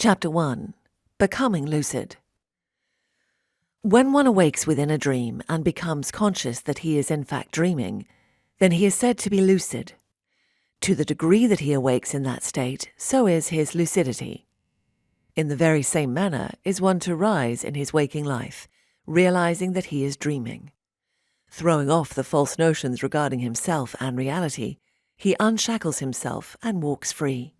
Chapter 1. Becoming Lucid. When one awakes within a dream and becomes conscious that he is in fact dreaming, then he is said to be lucid. To the degree that he awakes in that state, so is his lucidity. In the very same manner is one to rise in his waking life, realizing that he is dreaming. Throwing off the false notions regarding himself and reality, he unshackles himself and walks free.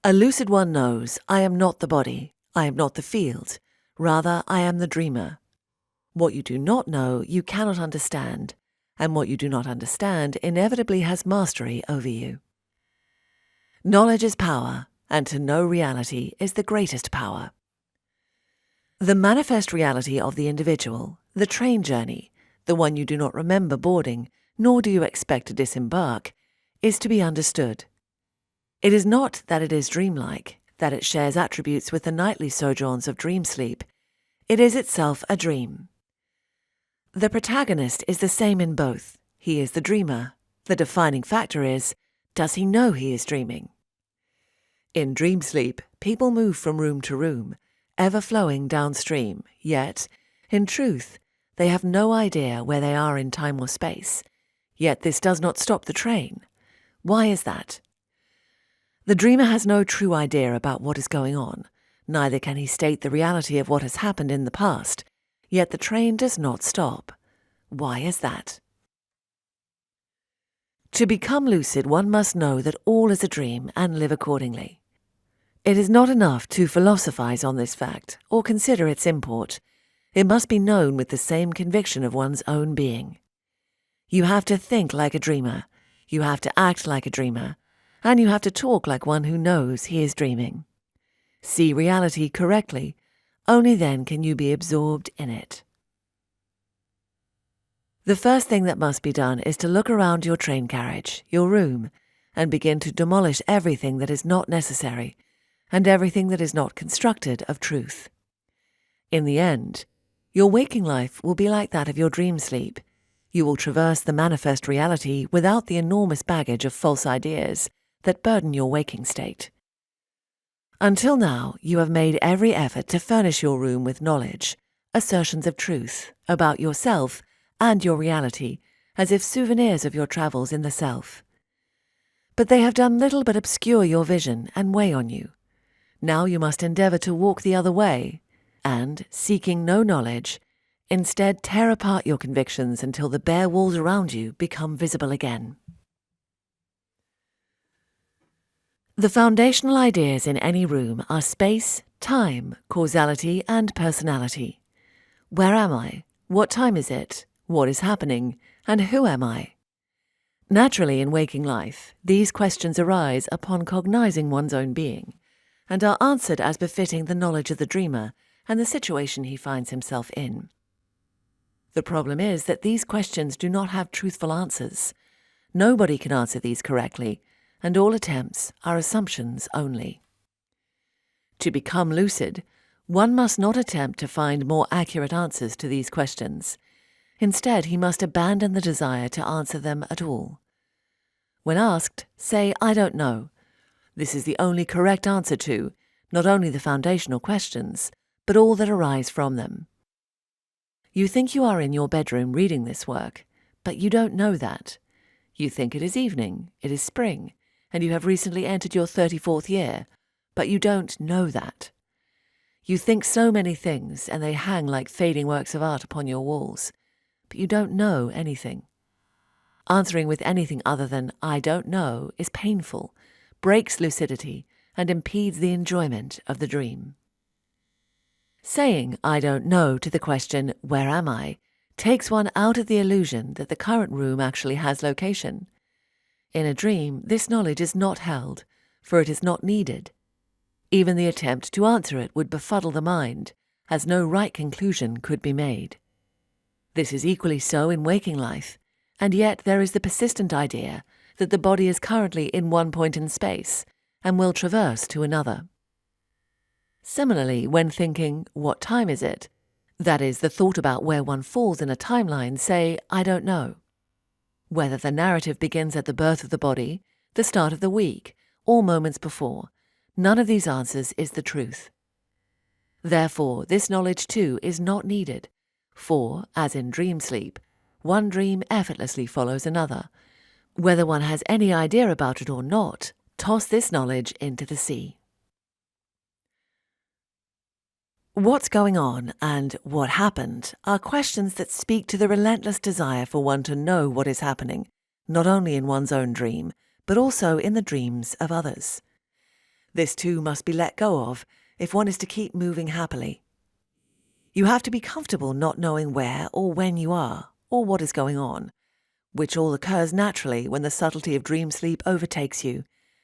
A lucid one knows, I am not the body, I am not the field, rather I am the dreamer. What you do not know, you cannot understand, and what you do not understand inevitably has mastery over you. Knowledge is power, and to know reality is the greatest power. The manifest reality of the individual, the train journey, the one you do not remember boarding, nor do you expect to disembark, is to be understood. It is not that it is dreamlike, that it shares attributes with the nightly sojourns of dream sleep. It is itself a dream. The protagonist is the same in both. He is the dreamer. The defining factor is, does he know he is dreaming? In dream sleep, people move from room to room, ever flowing downstream, yet, in truth, they have no idea where they are in time or space. Yet this does not stop the train. Why is that? The dreamer has no true idea about what is going on, neither can he state the reality of what has happened in the past, yet the train does not stop. Why is that? To become lucid, one must know that all is a dream and live accordingly. It is not enough to philosophize on this fact or consider its import. It must be known with the same conviction of one's own being. You have to think like a dreamer, you have to act like a dreamer, and you have to talk like one who knows he is dreaming. See reality correctly, only then can you be absorbed in it. The first thing that must be done is to look around your train carriage, your room, and begin to demolish everything that is not necessary, and everything that is not constructed of truth. In the end, your waking life will be like that of your dream sleep. You will traverse the manifest reality without the enormous baggage of false ideas that burden your waking state. Until now, you have made every effort to furnish your room with knowledge, assertions of truth about yourself and your reality, as if souvenirs of your travels in the self. But they have done little but obscure your vision and weigh on you. Now you must endeavor to walk the other way, and, seeking no knowledge, instead tear apart your convictions until the bare walls around you become visible again. The foundational ideas in any room are space, time, causality, and personality. Where am I? What time is it? What is happening? And who am I? Naturally, in waking life, these questions arise upon cognizing one's own being, and are answered as befitting the knowledge of the dreamer and the situation he finds himself in. The problem is that these questions do not have truthful answers. Nobody can answer these correctly, and all attempts are assumptions only. To become lucid, one must not attempt to find more accurate answers to these questions. Instead, he must abandon the desire to answer them at all. When asked, say, I don't know. This is the only correct answer to, not only the foundational questions, but all that arise from them. You think you are in your bedroom reading this work, but you don't know that. You think it is evening, it is spring, and you have recently entered your 34th year, but you don't know that. You think so many things, and they hang like fading works of art upon your walls, but you don't know anything. Answering with anything other than I don't know is painful, breaks lucidity, and impedes the enjoyment of the dream. Saying I don't know to the question, where am I, takes one out of the illusion that the current room actually has location. In a dream, this knowledge is not held, for it is not needed. Even the attempt to answer it would befuddle the mind, as no right conclusion could be made. This is equally so in waking life, and yet there is the persistent idea that the body is currently in one point in space and will traverse to another. Similarly, when thinking, what time is it? That is, the thought about where one falls in a timeline, say, I don't know. Whether the narrative begins at the birth of the body, the start of the week, or moments before, None of these answers is the truth. Therefore, this knowledge too is not needed, for, as in dream sleep, one dream effortlessly follows another. Whether one has any idea about it or not, toss this knowledge into the sea. What's going on and what happened are questions that speak to the relentless desire for one to know what is happening, not only in one's own dream, but also in the dreams of others. This too must be let go of if one is to keep moving happily. You have to be comfortable not knowing where or when you are, or what is going on, which all occurs naturally when the subtlety of dream sleep overtakes you,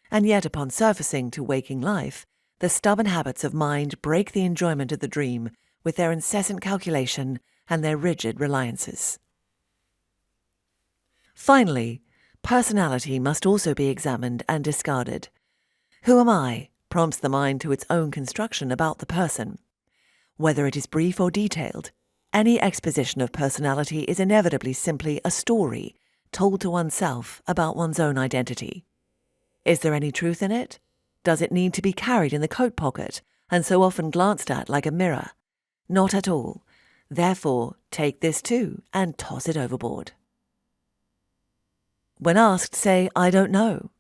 and yet upon surfacing to waking life, the stubborn habits of mind break the enjoyment of the dream with their incessant calculation and their rigid reliances. Finally, personality must also be examined and discarded. Who am I? Prompts the mind to its own construction about the person. Whether it is brief or detailed, any exposition of personality is inevitably simply a story told to oneself about one's own identity. Is there any truth in it? Does it need to be carried in the coat pocket and so often glanced at like a mirror? Not at all. Therefore, take this too and toss it overboard. When asked, say, I don't know.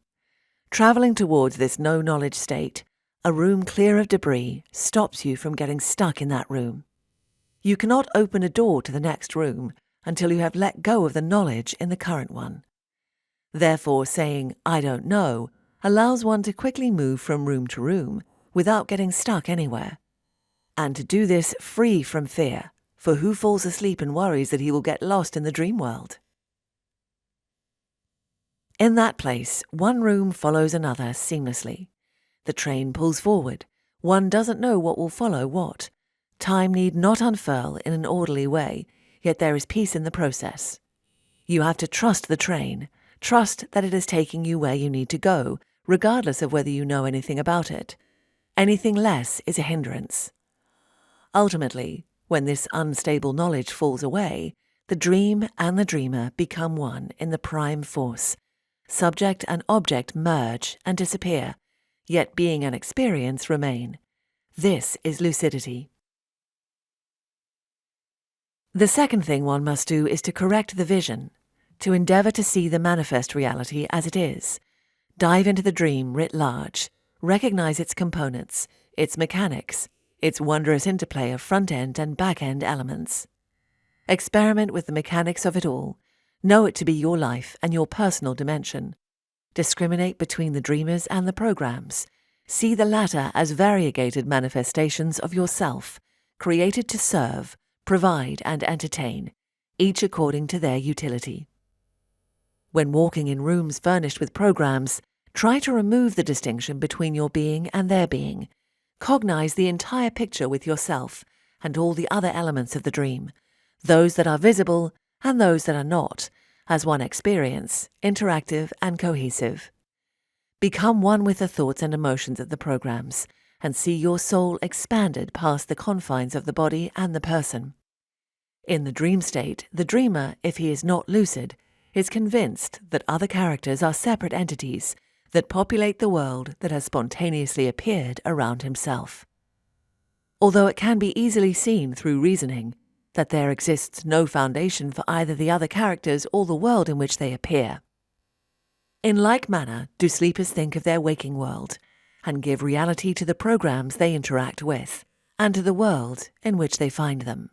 Travelling towards this no-knowledge state, a room clear of debris stops you from getting stuck in that room. You cannot open a door to the next room until you have let go of the knowledge in the current one. Therefore, saying, I don't know, allows one to quickly move from room to room without getting stuck anywhere. And to do this free from fear, for who falls asleep and worries that he will get lost in the dream world? In that place, one room follows another seamlessly. The train pulls forward. One doesn't know what will follow what. Time need not unfurl in an orderly way, yet there is peace in the process. You have to trust the train, trust that it is taking you where you need to go, regardless of whether you know anything about it. Anything less is a hindrance. Ultimately, when this unstable knowledge falls away, the dream and the dreamer become one in the prime force. Subject and object merge and disappear, yet being and experience remain. This is lucidity. The second thing one must do is to correct the vision, to endeavour to see the manifest reality as it is. Dive into the dream writ large, recognise its components, its mechanics, its wondrous interplay of front-end and back-end elements. Experiment with the mechanics of it all. Know it to be your life and your personal dimension. Discriminate between the dreamers and the programs. See the latter as variegated manifestations of yourself, created to serve, provide and entertain, each according to their utility. When walking in rooms furnished with programs, try to remove the distinction between your being and their being. Cognize the entire picture with yourself and all the other elements of the dream, those that are visible and those that are not, as one experience, interactive and cohesive. Become one with the thoughts and emotions of the programs, and see your soul expanded past the confines of the body and the person. In the dream state, the dreamer, if he is not lucid, is convinced that other characters are separate entities that populate the world that has spontaneously appeared around himself. Although it can be easily seen through reasoning that there exists no foundation for either the other characters or the world in which they appear. In like manner do sleepers think of their waking world, and give reality to the programs they interact with, and to the world in which they find them.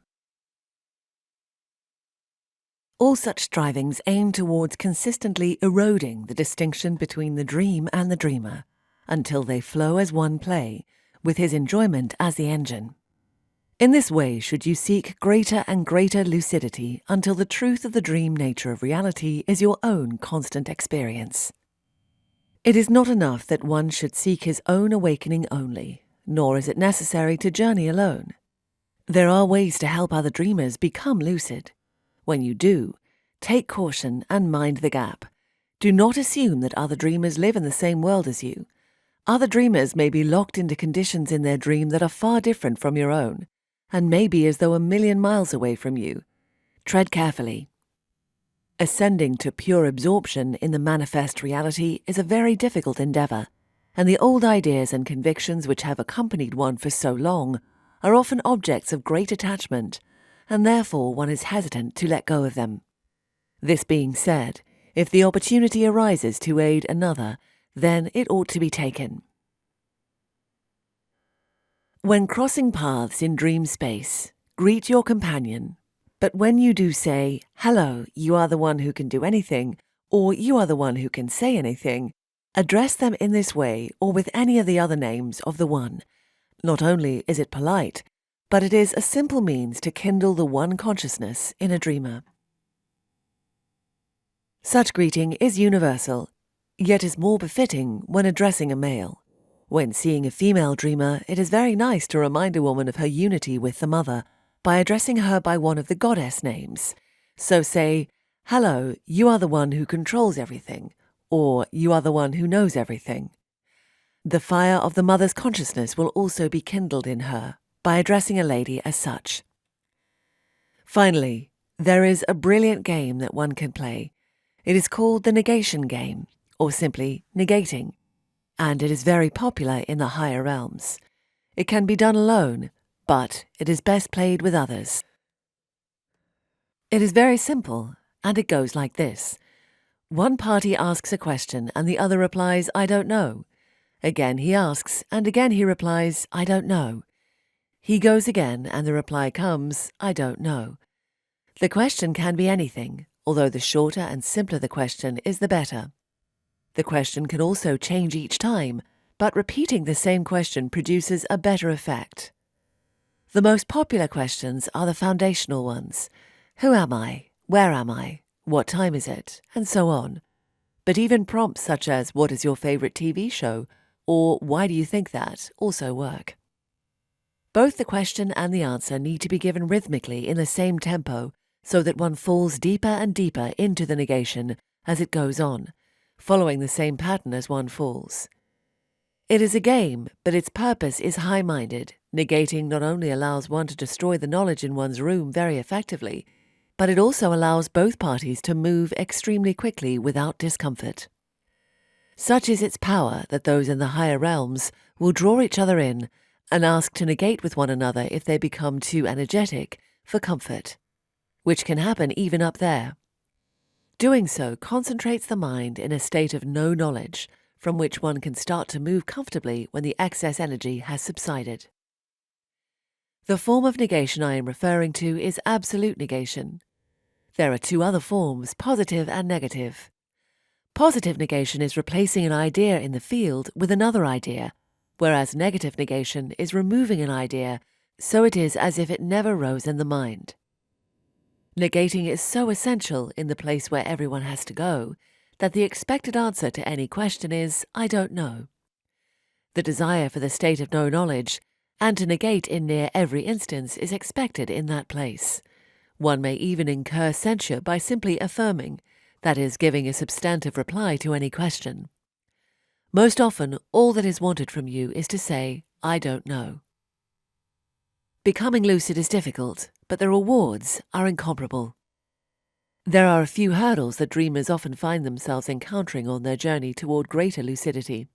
All such strivings aim towards consistently eroding the distinction between the dream and the dreamer, until they flow as one play, with his enjoyment as the engine. In this way should you seek greater and greater lucidity until the truth of the dream nature of reality is your own constant experience. It is not enough that one should seek his own awakening only, nor is it necessary to journey alone. There are ways to help other dreamers become lucid. When you do, take caution and mind the gap. Do not assume that other dreamers live in the same world as you. Other dreamers may be locked into conditions in their dream that are far different from your own, and may be as though 1,000,000 miles away from you. Tread carefully. Ascending to pure absorption in the manifest reality is a very difficult endeavour, and the old ideas and convictions which have accompanied one for so long are often objects of great attachment, and therefore one is hesitant to let go of them. This being said, if the opportunity arises to aid another, then it ought to be taken. When crossing paths in dream space, greet your companion, but when you do say, "Hello, you are the one who can do anything," or "You are the one who can say anything," address them in this way or with any of the other names of the One. Not only is it polite, but it is a simple means to kindle the one consciousness in a dreamer. Such greeting is universal, yet is more befitting when addressing a male. When seeing a female dreamer, it is very nice to remind a woman of her unity with the Mother by addressing her by one of the goddess names. So say, "Hello, you are the one who controls everything," or "You are the one who knows everything." The fire of the Mother's consciousness will also be kindled in her by addressing a lady as such. Finally, there is a brilliant game that one can play. It is called the negation game, or simply negating, and it is very popular in the higher realms. It can be done alone, but it is best played with others. It is very simple, and it goes like this. One party asks a question and the other replies, "I don't know." Again he asks, and again he replies, "I don't know." He goes again, and the reply comes, "I don't know." The question can be anything, although the shorter and simpler the question is the better. The question can also change each time, but repeating the same question produces a better effect. The most popular questions are the foundational ones. Who am I? Where am I? What time is it? And so on. But even prompts such as, "What is your favorite TV show?" or "Why do you think that?" also work. Both the question and the answer need to be given rhythmically in the same tempo, so that one falls deeper and deeper into the negation as it goes on, following the same pattern as one falls. It is a game, but its purpose is high-minded. Negating not only allows one to destroy the knowledge in one's room very effectively, but it also allows both parties to move extremely quickly without discomfort. Such is its power that those in the higher realms will draw each other in and ask to negate with one another if they become too energetic for comfort, which can happen even up there. Doing so concentrates the mind in a state of no knowledge, from which one can start to move comfortably when the excess energy has subsided. The form of negation I am referring to is absolute negation. There are two other forms, positive and negative. Positive negation is replacing an idea in the field with another idea, whereas negative negation is removing an idea, so it is as if it never rose in the mind. Negating is so essential in the place where everyone has to go, that the expected answer to any question is, "I don't know." The desire for the state of no knowledge, and to negate in near every instance, is expected in that place. One may even incur censure by simply affirming, that is, giving a substantive reply to any question. Most often, all that is wanted from you is to say, "I don't know." Becoming lucid is difficult, but the rewards are incomparable. There are a few hurdles that dreamers often find themselves encountering on their journey toward greater lucidity.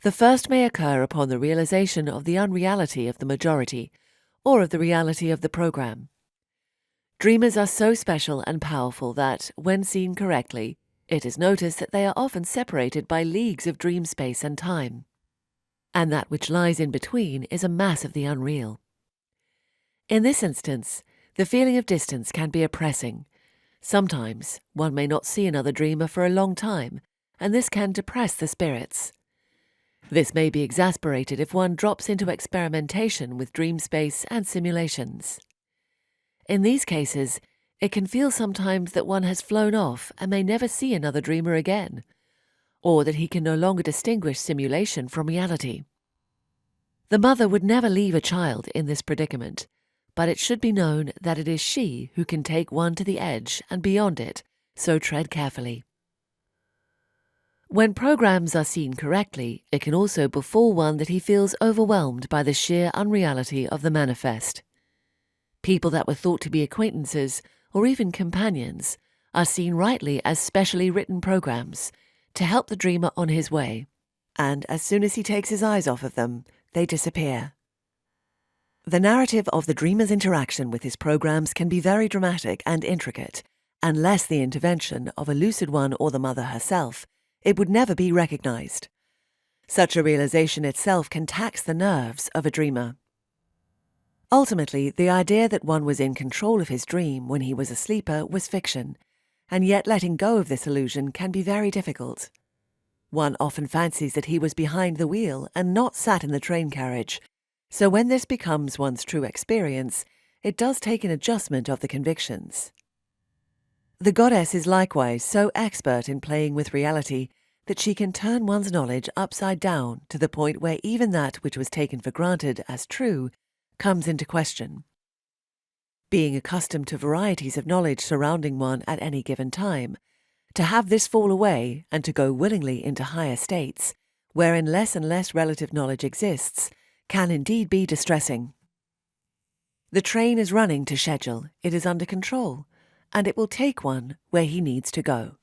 The first may occur upon the realization of the unreality of the majority, or of the reality of the program. Dreamers are so special and powerful that, when seen correctly, it is noticed that they are often separated by leagues of dream space and time, and that which lies in between is a mass of the unreal. In this instance, the feeling of distance can be oppressing. Sometimes one may not see another dreamer for a long time, and this can depress the spirits. This may be exasperated if one drops into experimentation with dream space and simulations. In these cases, it can feel sometimes that one has flown off and may never see another dreamer again, or that he can no longer distinguish simulation from reality. The mother would never leave a child in this predicament, but it should be known that it is she who can take one to the edge and beyond it, so tread carefully. When programs are seen correctly, it can also befall one that he feels overwhelmed by the sheer unreality of the manifest. People that were thought to be acquaintances, or even companions, are seen rightly as specially written programs to help the dreamer on his way. and as soon as he takes his eyes off of them, they disappear. The narrative of the dreamer's interaction with his programs can be very dramatic and intricate. Unless the intervention of a lucid one or the mother herself, it would never be recognized. Such a realization itself can tax the nerves of a dreamer. Ultimately, the idea that one was in control of his dream when he was a sleeper was fiction, and yet letting go of this illusion can be very difficult. One often fancies that he was behind the wheel and not sat in the train carriage, so when this becomes one's true experience, it does take an adjustment of the convictions. The goddess is likewise so expert in playing with reality that she can turn one's knowledge upside down to the point where even that which was taken for granted as true comes into question. Being accustomed to varieties of knowledge surrounding one at any given time, to have this fall away and to go willingly into higher states, wherein less and less relative knowledge exists, can indeed be distressing. The train is running to schedule, it is under control, and it will take one where he needs to go.